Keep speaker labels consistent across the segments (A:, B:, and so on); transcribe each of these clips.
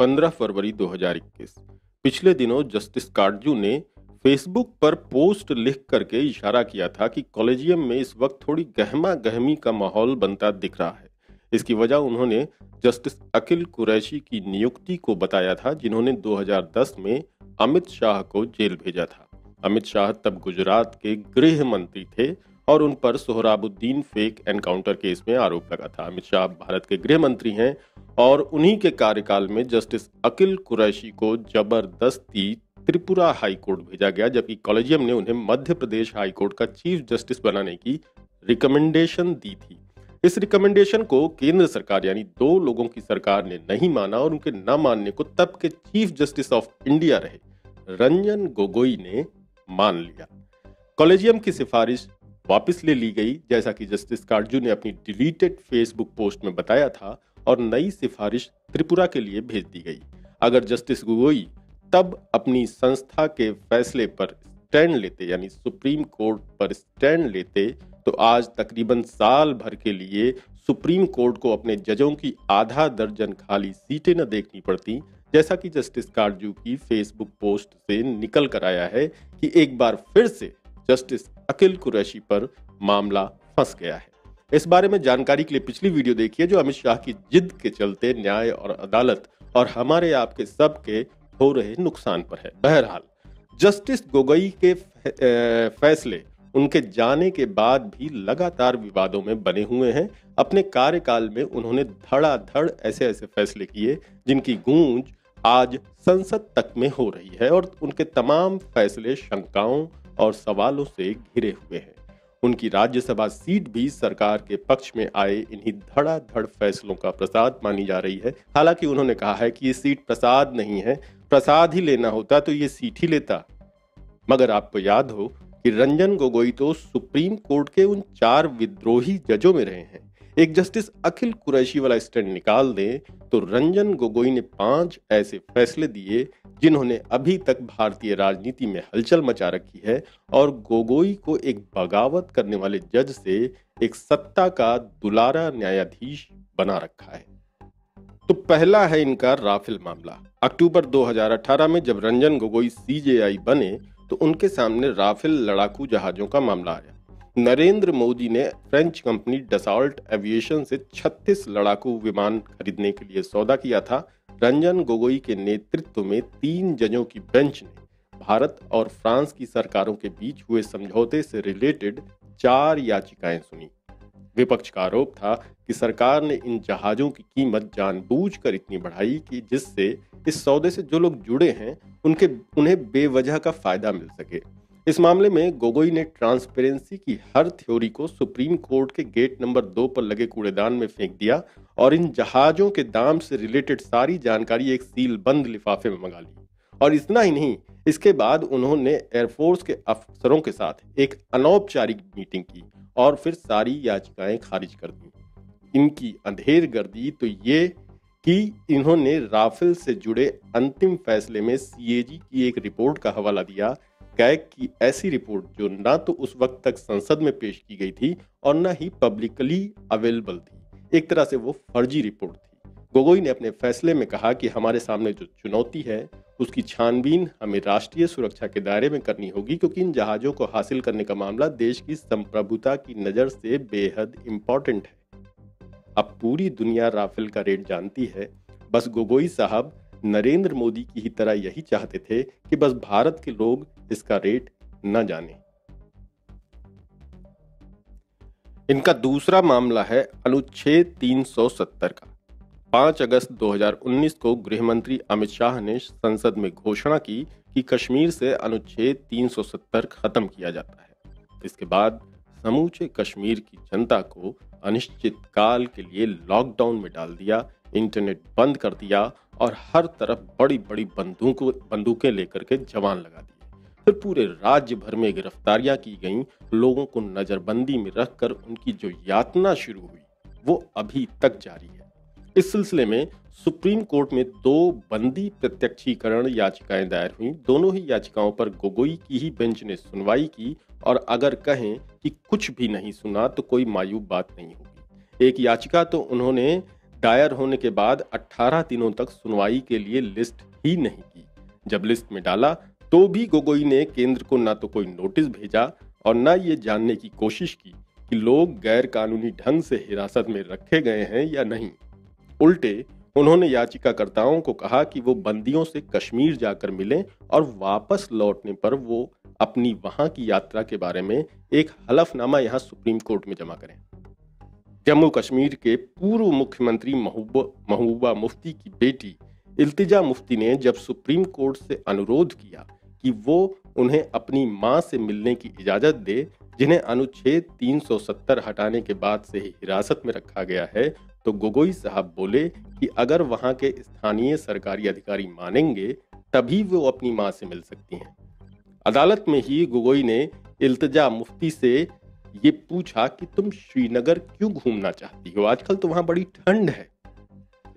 A: 15 फरवरी 2021। पिछले दिनों जस्टिस काटजू ने फेसबुक पर पोस्ट लिख करके इशारा किया था कि कॉलेजियम में इस वक्त थोड़ी गहमा गहमी का माहौल बनता दिख रहा है। इसकी वजह उन्होंने जस्टिस अकील कुरैशी की नियुक्ति को बताया था, जिन्होंने 2010 में अमित शाह को जेल भेजा था। अमित शाह तब गुजरात के गृह मंत्री थे और उन पर सोहराबुद्दीन फेक एनकाउंटर केस में आरोप लगा था। अमित शाह भारत के गृह मंत्री हैं और उन्हीं के कार्यकाल में जस्टिस अकील कुरैशी को जबरदस्ती त्रिपुरा हाई कोर्ट भेजा गया, जबकि कॉलेजियम ने उन्हें मध्य प्रदेश हाई कोर्ट का चीफ जस्टिस बनाने की रिकमेंडेशन दी थी। इस रिकमेंडेशन को केंद्र सरकार यानी दो लोगों की सरकार ने नहीं माना और उनके न मानने को तब के चीफ जस्टिस ऑफ इंडिया रहे रंजन गोगोई ने मान लिया। कॉलेजियम की सिफारिश वापस ले ली गई, जैसा कि जस्टिस काटजू ने अपनी डिलीटेड फेसबुक पोस्ट में बताया था, और नई सिफारिश त्रिपुरा के लिए भेज दी गई। अगर जस्टिस गोगोई तब अपनी संस्था के फैसले पर स्टैंड लेते यानी सुप्रीम कोर्ट पर स्टैंड लेते तो आज तकरीबन साल भर के लिए सुप्रीम कोर्ट को अपने जजों की आधा दर्जन खाली सीटें न देखनी पड़ती, जैसा कि जस्टिस काटजू की फेसबुक पोस्ट से निकल कर आया है कि एक बार फिर से जस्टिस अकील कुरैशी पर मामला फंस गया है। इस बारे में जानकारी के लिए पिछली वीडियो देखिए, जो अमित शाह की जिद के चलते न्याय और अदालत और हमारे आपके सबके हो रहे नुकसान पर है। बहरहाल जस्टिस गोगोई के फैसले उनके जाने के बाद भी लगातार विवादों में बने हुए हैं। अपने कार्यकाल में उन्होंने धड़ाधड़ ऐसे ऐसे फैसले किए जिनकी गूंज आज संसद तक में हो रही है और उनके तमाम फैसले शंकाओं और सवालों से घिरे हुए हैं। उनकी राज्यसभा सीट भी सरकार के पक्ष में आए इन्हीं धड़ाधड़ फैसलों का प्रसाद मानी जा रही है। हालांकि उन्होंने कहा है कि ये सीट प्रसाद नहीं है, प्रसाद ही लेना होता तो ये सीट ही लेता। मगर आपको याद हो कि रंजन गोगोई तो सुप्रीम कोर्ट के उन 4 विद्रोही जजों में रहे हैं। एक जस्टिस अकील कुरैशी वाला स्टैंड निकाल दें तो रंजन गोगोई ने 5 ऐसे फैसले दिए जिन्होंने अभी तक भारतीय राजनीति में हलचल मचा रखी है और गोगोई को एक बगावत करने वाले जज से एक सत्ता का दुलारा न्यायाधीश बना रखा है। तो पहला है इनका राफेल मामला। अक्टूबर 2018 में जब रंजन गोगोई सीजेआई बने तो उनके सामने राफेल लड़ाकू जहाजों का मामला आया। नरेंद्र मोदी ने फ्रेंच कंपनी डसॉल्ट एविएशन से 36 लड़ाकू विमान खरीदने के लिए सौदा किया था। रंजन गोगोई के नेतृत्व में 3 जजों की बेंच ने भारत और फ्रांस की सरकारों के बीच हुए समझौते से रिलेटेड 4 याचिकाएं सुनी। विपक्ष का आरोप था कि सरकार ने इन जहाजों की कीमत जानबूझकर इतनी बढ़ाई कि जिससे इस सौदे से जो लोग जुड़े हैं उन्हें बेवजह का फायदा मिल सके। इस मामले में गोगोई ने ट्रांसपेरेंसी की हर थ्योरी को सुप्रीम कोर्ट के गेट नंबर 2 पर लगे कूड़ेदान में फेंक दिया और इन जहाजों के दाम से रिलेटेड सारी जानकारी एक सील बंद लिफाफे में मंगा ली। और इतना ही नहीं, इसके बाद उन्होंने एयरफोर्स के अफसरों के साथ एक अनौपचारिक मीटिंग की और फिर सारी याचिकाएं खारिज कर दी। इनकी अंधेर गर्दी तो ये कि इन्होंने राफेल से जुड़े अंतिम फैसले में सीएजी की एक रिपोर्ट का हवाला दिया, कैग की ऐसी रिपोर्ट जो ना तो उस वक्त तक संसद में पेश की गई थी और ना ही पब्लिकली अवेलेबल थी। एक तरह से वो फर्जी रिपोर्ट थी। गोगोई ने अपने फैसले में कहा कि हमारे सामने जो चुनौती है उसकी छानबीन हमें राष्ट्रीय सुरक्षा के दायरे में करनी होगी, क्योंकि इन जहाजों को हासिल करने का मामला देश की संप्रभुता की नज़र से बेहद इम्पोर्टेंट है। अब पूरी दुनिया राफेल का रेट जानती है। बस गोगोई साहब नरेंद्र मोदी की ही तरह यही चाहते थे कि बस भारत के लोग इसका रेट न जाने। इनका दूसरा मामला है अनुच्छेद 370 का। 5 अगस्त 2019 को गृह मंत्री अमित शाह ने संसद में घोषणा की कि कश्मीर से अनुच्छेद 370 खत्म किया जाता है। इसके बाद समूचे कश्मीर की जनता को अनिश्चित काल के लिए लॉकडाउन में डाल दिया, इंटरनेट बंद कर दिया और हर तरफ बड़ी बड़ी बंदूकें लेकर के जवान लगा दिए। फिर पूरे राज्य भर में गिरफ्तारियां की गईं। लोगों को नजरबंदी में रखकर उनकी जो यातना शुरू हुई वो अभी तक जारी है। इस सिलसिले में सुप्रीम कोर्ट में 2 बंदी प्रत्यक्षीकरण याचिकाएं दायर हुई। दोनों ही याचिकाओं पर गोगोई की ही बेंच ने सुनवाई की और अगर कहें कि कुछ भी नहीं सुना तो कोई मायूब बात नहीं होगी। एक याचिका तो उन्होंने दायर होने के बाद 18 दिनों तक सुनवाई के लिए लिस्ट ही नहीं की। जब लिस्ट में डाला तो भी गोगोई ने केंद्र को ना तो कोई नोटिस भेजा और ना ये जानने की कोशिश की कि लोग गैर कानूनी ढंग से हिरासत में रखे गए हैं या नहीं। उल्टे उन्होंने याचिकाकर्ताओं को कहा कि वो बंदियों से कश्मीर जाकर मिलें और वापस लौटने पर वो अपनी वहां की यात्रा के बारे में एक हलफनामा यहां सुप्रीम कोर्ट में जमा करें। जम्मू कश्मीर के पूर्व मुख्यमंत्री महबूबा मुफ्ती की बेटी इल्तिजा मुफ्ती ने जब सुप्रीम कोर्ट से अनुरोध किया कि वो उन्हें अपनी मां से मिलने की इजाजत दे, जिन्हें अनुच्छेद 370 हटाने के बाद से ही हिरासत में रखा गया है, तो गोगोई साहब बोले कि अगर वहां के स्थानीय सरकारी अधिकारी मानेंगे तभी वो अपनी मां से मिल सकती हैं। अदालत में ही गोगोई ने इल्तिजा मुफ्ती से ये पूछा कि तुम श्रीनगर क्यों घूमना चाहती हो, आजकल तो वहां बड़ी ठंड है।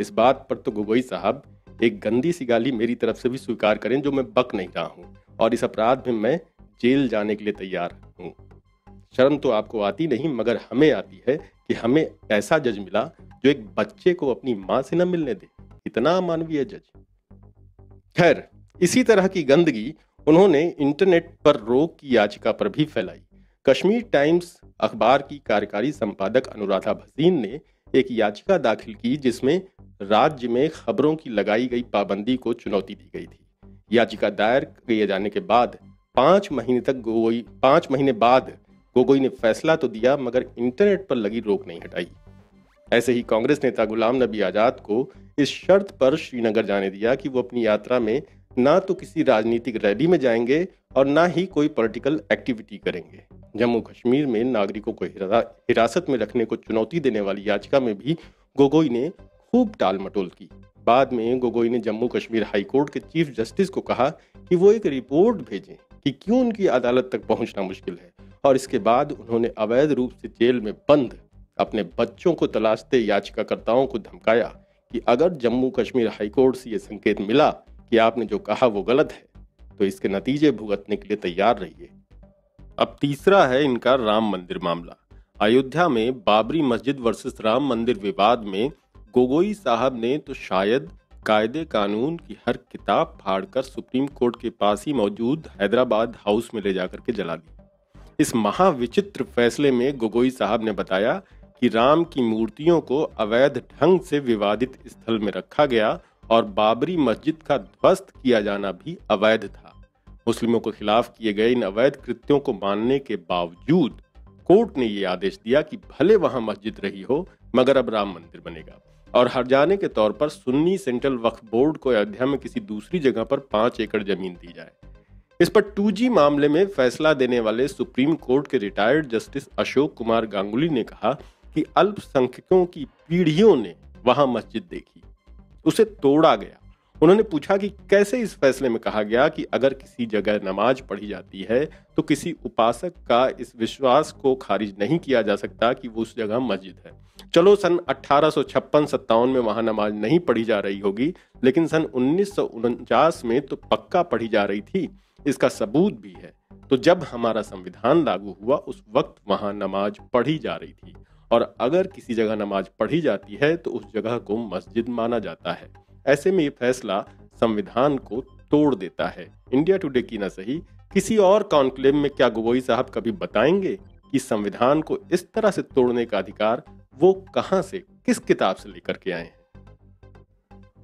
A: इस बात पर तो गोगोई साहब एक गंदी सी गाली मेरी तरफ से भी स्वीकार करें जो मैं बक नहीं रहा हूं, और इस अपराध में मैं जेल जाने के लिए तैयार हूं। शर्म तो आपको आती नहीं मगर हमें आती है कि हमें ऐसा जज मिला जो एक बच्चे को अपनी मां से न मिलने दे। इतना अमानवीय जज। खैर, इसी तरह की गंदगी उन्होंने इंटरनेट पर रोक की याचिका पर भी फैलाई। कश्मीर टाइम्स अखबार की कार्यकारी संपादक अनुराधा भसीन ने एक याचिका दाखिल की जिसमें राज्य में खबरों की लगाई गई पाबंदी को चुनौती दी गई थी। याचिका दायर किए जाने के बाद 5 महीने बाद गोगोई ने फैसला तो दिया मगर इंटरनेट पर लगी रोक नहीं हटाई। ऐसे ही कांग्रेस नेता गुलाम नबी आजाद को इस शर्त पर श्रीनगर जाने दिया कि वो अपनी यात्रा में ना तो किसी राजनीतिक रैली में जाएंगे और ना ही कोई पॉलिटिकल एक्टिविटी करेंगे। जम्मू कश्मीर में नागरिकों को हिरासत में रखने को चुनौती देने वाली याचिका में भी गोगोई ने खूब टाल मटोल की। बाद में गोगोई ने जम्मू कश्मीर हाई कोर्ट के चीफ जस्टिस को कहा कि वो एक रिपोर्ट भेजें कि क्यों उनकी अदालत तक पहुंचना मुश्किल है, और इसके बाद उन्होंने अवैध रूप से जेल में बंद अपने बच्चों को तलाशते याचिकाकर्ताओं को धमकाया कि अगर जम्मू कश्मीर हाई कोर्ट से ये संकेत मिला कि आपने जो कहा वो गलत है तो इसके नतीजे भुगतने के लिए तैयार रहिए। अब तीसरा है इनका राम मंदिर मामला। अयोध्या में बाबरी मस्जिद वर्सेस राम मंदिर विवाद में गोगोई साहब ने तो शायद कायदे कानून की हर किताब फाड़कर सुप्रीम कोर्ट के पास ही मौजूद हैदराबाद हाउस में ले जाकर के जला दी। इस महाविचित्र फैसले में गोगोई साहब ने बताया कि राम की मूर्तियों को अवैध ढंग से विवादित स्थल में रखा गया और बाबरी मस्जिद का ध्वस्त किया जाना भी अवैध था। मुस्लिमों के खिलाफ किए गए इन अवैध कृत्यों को मानने के बावजूद कोर्ट ने ये आदेश दिया कि भले वहां मस्जिद रही हो मगर अब राम मंदिर बनेगा, और हर्जाने के तौर पर सुन्नी सेंट्रल वक्फ बोर्ड को अयोध्या में किसी दूसरी जगह पर 5 एकड़ जमीन दी जाए। इस पर 2G मामले में फैसला देने वाले सुप्रीम कोर्ट के रिटायर्ड जस्टिस अशोक कुमार गांगुली ने कहा कि अल्पसंख्यकों की पीढ़ियों ने वहां मस्जिद देखी, उसे तोड़ा गया। उन्होंने पूछा कि कैसे इस फैसले में कहा गया कि अगर किसी जगह नमाज पढ़ी जाती है तो किसी उपासक का इस विश्वास को खारिज नहीं किया जा सकता कि वो उस जगह मस्जिद है। चलो सन 1856-57 में वहां नमाज नहीं पढ़ी जा रही होगी, लेकिन सन 1949 में तो पक्का पढ़ी जा रही थी। इसका सबूत भी है। तो जब हमारा संविधान लागू हुआ उस वक्त वहां नमाज पढ़ी जा रही थी, और अगर किसी जगह नमाज पढ़ी जाती है तो उस जगह को मस्जिद माना जाता है। ऐसे में ये फैसला संविधान को तोड़ देता है। इंडिया टुडे की न सही किसी और कॉन्क्लेव में क्या गोगोई साहब कभी बताएंगे कि संविधान को इस तरह से तोड़ने का अधिकार वो कहां से, किस किताब से लेकर के आए हैं।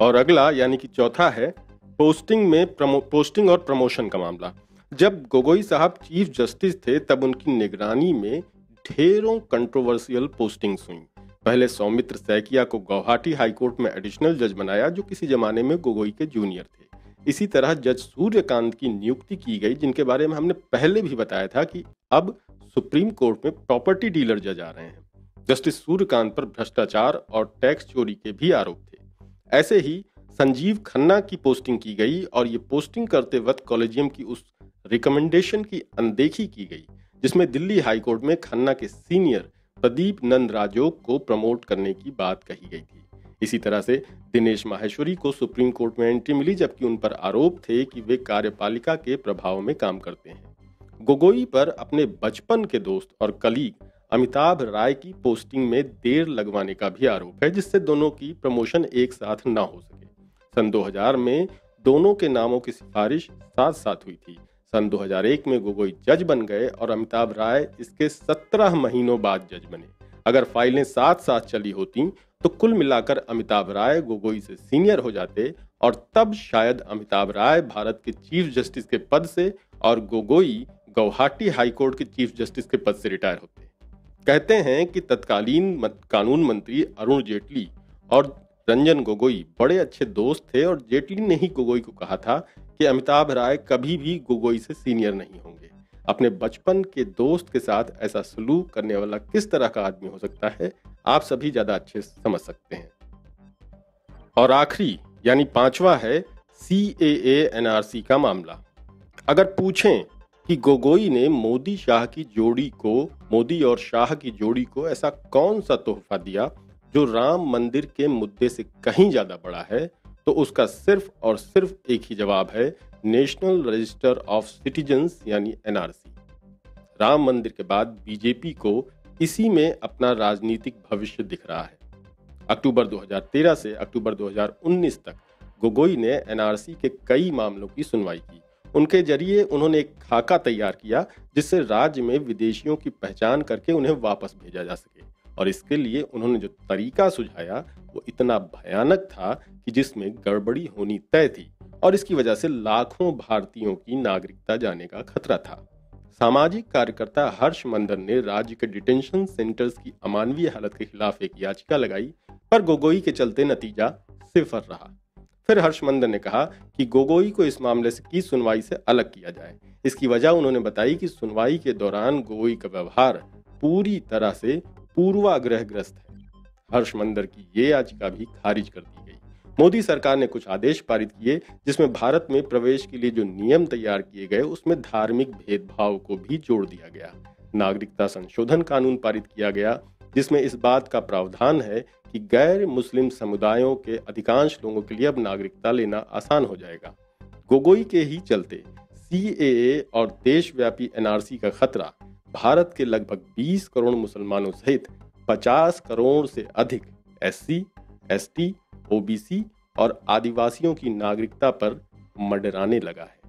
A: और अगला यानी कि चौथा है पोस्टिंग और प्रमोशन का मामला। जब गोगोई साहब चीफ जस्टिस थे तब उनकी निगरानी में ढेरों कंट्रोवर्शियल पोस्टिंग्स हुई। पहले सौमित्र सैकिया को गुवाहाटी हाईकोर्ट में एडिशनल जज बनाया, जो किसी जमाने में गोगोई के जूनियर थे। इसी तरह जज सूर्यकांत की नियुक्ति की गई, जिनके बारे में हमने पहले भी बताया था कि अब सुप्रीम कोर्ट में प्रॉपर्टी डीलर जज आ रहे हैं। जस्टिस सूर्यकांत पर भ्रष्टाचार और टैक्स चोरी के भी आरोप थे। ऐसे ही संजीव खन्ना की पोस्टिंग की गई, और ये पोस्टिंग करते वक्त कॉलेजियम की उस रिकमेंडेशन की अनदेखी की गई जिसमें दिल्ली हाईकोर्ट में खन्ना के सीनियर प्रदीप नंद राजोग को प्रमोट करने की बात कही गई थी। इसी तरह से दिनेश माहेश्वरी को सुप्रीम कोर्ट में एंट्री मिली, जबकि उन पर आरोप थे कि वे कार्यपालिका के प्रभाव में काम करते हैं। गोगोई पर अपने बचपन के दोस्त और कलीग अमिताभ राय की पोस्टिंग में देर लगवाने का भी आरोप है, जिससे दोनों की प्रमोशन एक साथ ना हो सके। सन 2000 में दोनों के नामों की सिफारिश साथ साथ हुई थी। सन 2001 में गोगोई जज बन गए और अमिताभ राय इसके 17 महीनों बाद जज बने। अगर फाइलें साथ साथ चली होती तो कुल मिलाकर अमिताभ राय गोगोई से सीनियर हो जाते और तब शायद अमिताभ राय भारत के चीफ जस्टिस के पद से और गोगोई गुवाहाटी हाईकोर्ट के चीफ जस्टिस के पद से रिटायर होते। कहते हैं कि तत्कालीन कानून मंत्री अरुण जेटली और रंजन गोगोई बड़े अच्छे दोस्त थे और जेटली ने ही गोगोई को कहा था कि अमिताभ राय कभी भी गोगोई से सीनियर नहीं होंगे। अपने बचपन के दोस्त के साथ ऐसा सलूक करने वाला किस तरह का आदमी हो सकता है, आप सभी ज्यादा अच्छे समझ सकते हैं। और आखिरी यानी पांचवा है CAA NRC का मामला। अगर पूछें कि गोगोई ने मोदी और शाह की जोड़ी को ऐसा कौन सा तोहफा दिया जो राम मंदिर के मुद्दे से कहीं ज्यादा बड़ा है, तो उसका सिर्फ और सिर्फ एक ही जवाब है, नेशनल रजिस्टर ऑफ सिटीजन्स यानी NRC। राम मंदिर के बाद बीजेपी को इसी में अपना राजनीतिक भविष्य दिख रहा है। अक्टूबर 2013 से अक्टूबर 2019 तक गोगोई ने NRC के कई मामलों की सुनवाई की। उनके जरिए उन्होंने एक खाका तैयार किया जिससे राज्य में विदेशियों की पहचान करके उन्हें वापस भेजा जा सके, और इसके लिए उन्होंने जो तरीका सुझाया वो इतना भयानक था कि जिसमें गड़बड़ी होनी तय थी और इसकी वजह से लाखों भारतीयों की नागरिकता जाने का खतरा था। सामाजिक कार्यकर्ता हर्ष मंदन ने राज्य के डिटेंशन सेंटर्स की अमानवीय हालत के खिलाफ एक याचिका लगाई, पर गोगोई के चलते नतीजा सिफर रहा। फिर हर्ष मंदन ने कहा कि गोगोई को इस मामले की सुनवाई से अलग किया जाए। इसकी वजह उन्होंने बताई कि सुनवाई के दौरान गोगोई का व्यवहार पूरी तरह से पूर्वाग्रहग्रस्त है। हर्ष मंदन की ये याचिका भी खारिज कर दी गई। मोदी सरकार ने कुछ आदेश पारित किए जिसमें भारत में प्रवेश के लिए जो नियम तैयार किए गए उसमें धार्मिक भेदभाव को भी जोड़ दिया गया। नागरिकता संशोधन कानून पारित किया गया जिसमें इस बात का प्रावधान है कि गैर मुस्लिम समुदायों के अधिकांश लोगों के लिए अब नागरिकता लेना आसान हो जाएगा। गोगोई के ही चलते CAA और देशव्यापी NRC का खतरा भारत के लगभग 20 करोड़ मुसलमानों सहित 50 करोड़ से अधिक SC, ST, OBC और आदिवासियों की नागरिकता पर मंडराने लगा है।